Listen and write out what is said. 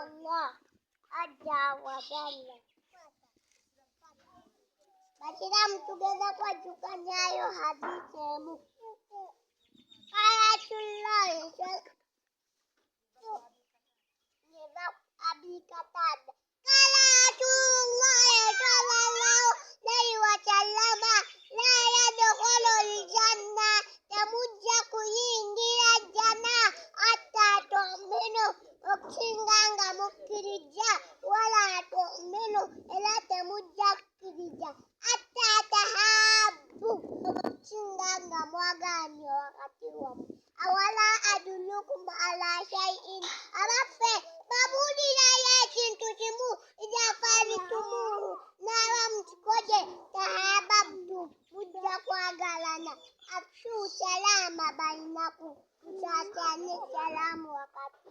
Allah Azza wa Jalla. Basi mtugeza kwa jukanyayo hadithi mu. Ayatullah Abi Qatada. Ayatullah sallallahu alaihi wasallam la yadkhulul janna tamujja kuingia janna hatta tu'minu ukinganga mukirija wala tu'minu ila tamujja kirija hatta tahabu ukinganga mwagani wakati wa awala adulukum ala shay'in arafe babudi la yakin tusimu ijafani tumuhu nawa mtikoje tahababdu mujja kwa galana afshu salama bainakum tusachane salamu wakati